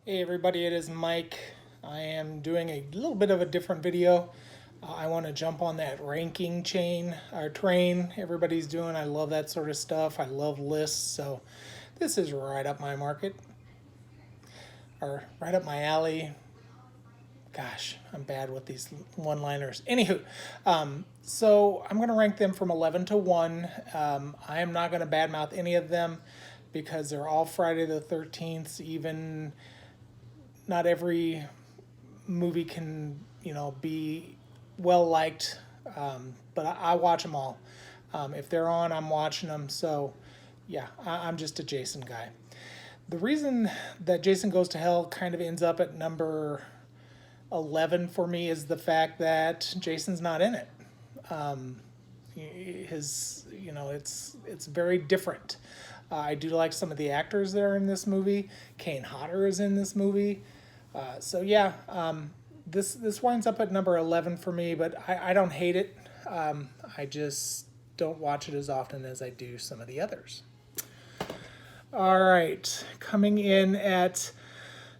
Hey everybody, it is Mike. I am doing a little bit of a different video. I want to jump on that ranking chain or train everybody's doing. I love that sort of stuff. I love lists, so this is right up my market or right up my alley. Gosh, I'm bad with these one-liners. Anywho, so I'm going to rank them from 11 to 1. I am not going to badmouth any of them because they're all Friday the 13th. Even not every movie can be well liked, but I watch them all. If they're on, I'm watching them. So yeah, I'm just a Jason guy. The reason that Jason Goes to Hell kind of ends up at number 11 for me is the fact that Jason's not in it. His it's very different. I do like some of the actors that are in this movie. Kane Hodder is in this movie. So yeah, this winds up at number 11 for me, but I don't hate it. I just don't watch it as often as I do some of the others. All right, coming in at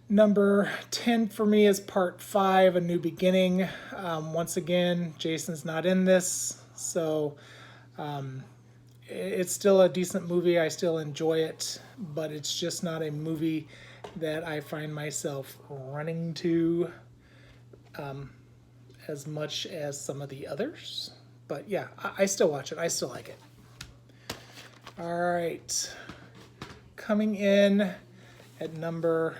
number 10 for me is Part 5, A New Beginning. Once again, Jason's not in this, so it's still a decent movie. I still enjoy it, but it's just not a movie that I find myself running to as much as some of the others. But yeah, I still watch it. I still like it. All right. Coming in at number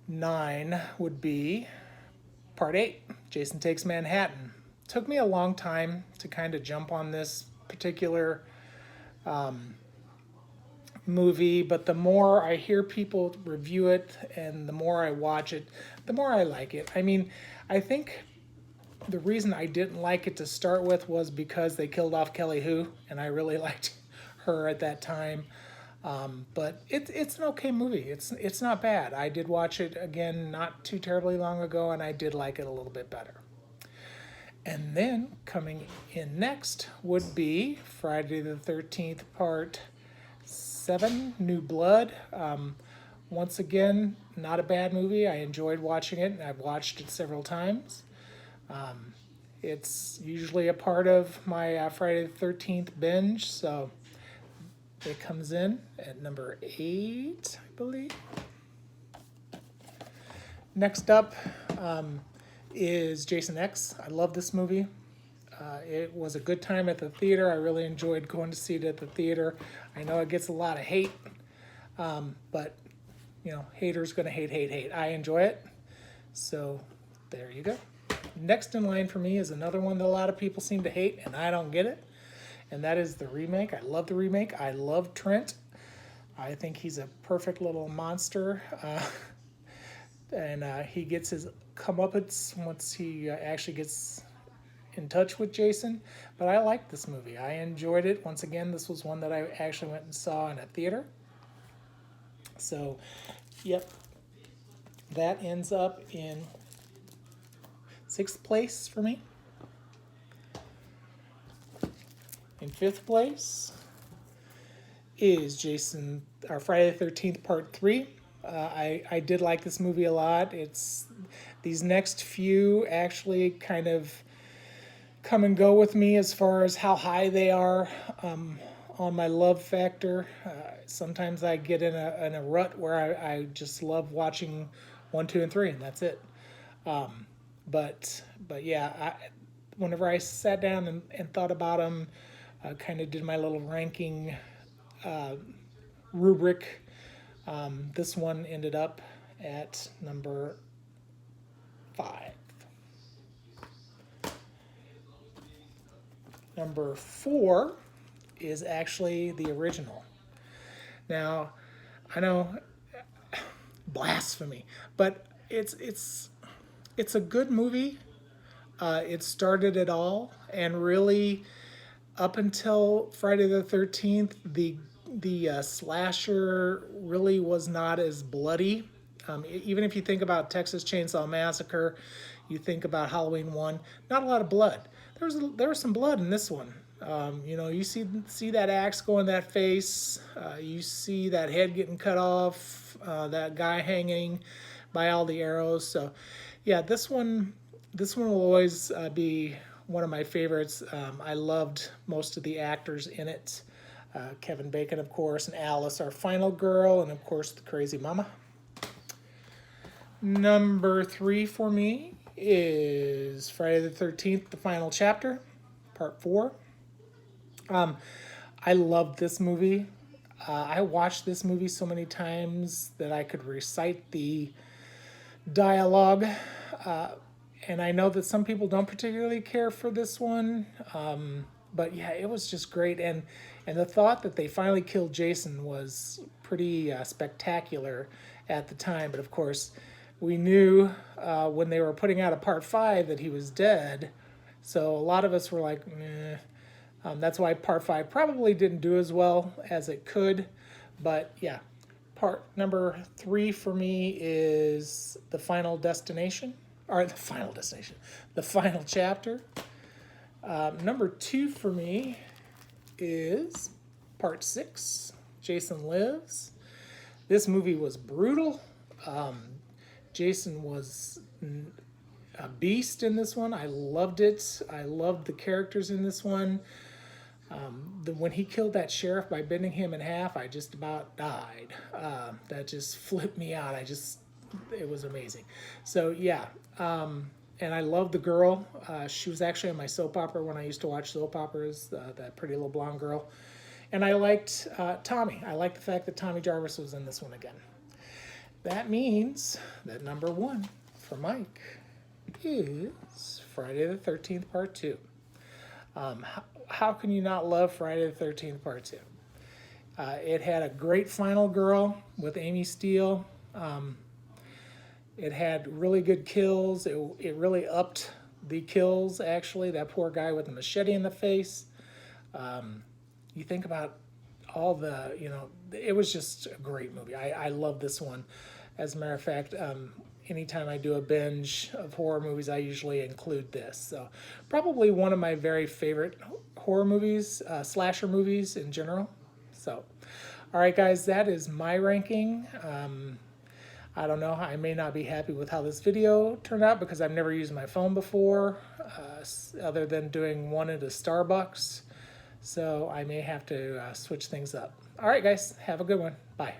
9 would be Part 8, Jason Takes Manhattan. Took me a long time to kind of jump on this particular movie, but the more I hear people review it and the more I watch it, the more I like it. I mean, I think the reason I didn't like it to start with was because they killed off Kelly Hu, and I really liked her at that time. But it's an okay movie. It's not bad. I did watch it again not too terribly long ago, and I did like it a little bit better. And then coming in next would be Friday the 13th, Part 7, New Blood. Once again, not a bad movie. I enjoyed watching it, and I've watched it several times. It's usually a part of my Friday the 13th binge, so it comes in at number 8, I believe. Next up is Jason X. I love this movie. It was a good time at the theater. I really enjoyed going to see it at the theater. I know it gets a lot of hate, but haters gonna hate. I enjoy it. So there you go. Next in line for me is another one that a lot of people seem to hate, and I don't get it. And that is the remake. I love the remake. I love Trent. I think he's a perfect little monster. And he gets his comeuppance once he actually gets in touch with Jason. But I liked this movie. I enjoyed it. Once again, this was one that I actually went and saw in a theater. So, yep, that ends up in 6th place for me. In 5th place is Friday the 13th Part 3. I did like this movie a lot. It's these next few actually kind of come and go with me as far as how high they are on my love factor. Sometimes I get in a rut where I just love watching 1, 2, and 3, and that's it. But yeah, whenever I sat down and thought about them, kind of did my little ranking rubric. This one ended up at number 5. Number 4 is actually the original. Now, I know, blasphemy, but it's a good movie. It started it all, and really, up until Friday the 13th, the slasher really was not as bloody. Even if you think about Texas Chainsaw Massacre, you think about Halloween 1, not a lot of blood. There was some blood in this one. You know, you see that axe go in that face. You see that head getting cut off. That guy hanging by all the arrows. So, yeah, this one will always be one of my favorites. I loved most of the actors in it. Kevin Bacon, of course, and Alice, our final girl, and of course the crazy mama. Number 3 for me is Friday the 13th, the final chapter, part 4. I loved this movie. I watched this movie so many times that I could recite the dialogue. And I know that some people don't particularly care for this one. But yeah, it was just great. And the thought that they finally killed Jason was pretty spectacular at the time. But of course, we knew when they were putting out a part 5 that he was dead. So a lot of us were like, meh. That's why part 5 probably didn't do as well as it could. But yeah, part number 3 for me is the final destination, or the final destination, the final chapter. Number 2 for me is part 6, Jason Lives. This movie was brutal. Jason was a beast in this one. I loved it. I loved the characters in this one. When he killed that sheriff by bending him in half, I just about died. That just flipped me out. It was amazing. So yeah, and I love the girl. She was actually in my soap opera when I used to watch soap operas, that pretty little blonde girl. And I liked Tommy. I liked the fact that Tommy Jarvis was in this one again. That means that number 1 for Mike is Friday the 13th Part 2. How can you not love Friday the 13th Part 2? It had a great final girl with Amy Steele. It had really good kills. It really upped the kills, actually. That poor guy with the machete in the face. You think about all the, it was just a great movie. I love this one. As a matter of fact, anytime I do a binge of horror movies, I usually include this. So probably one of my very favorite horror movies, slasher movies in general. So, all right, guys, that is my ranking. I don't know. I may not be happy with how this video turned out because I've never used my phone before, other than doing one at a Starbucks. So I may have to switch things up. All right, guys, have a good one. Bye.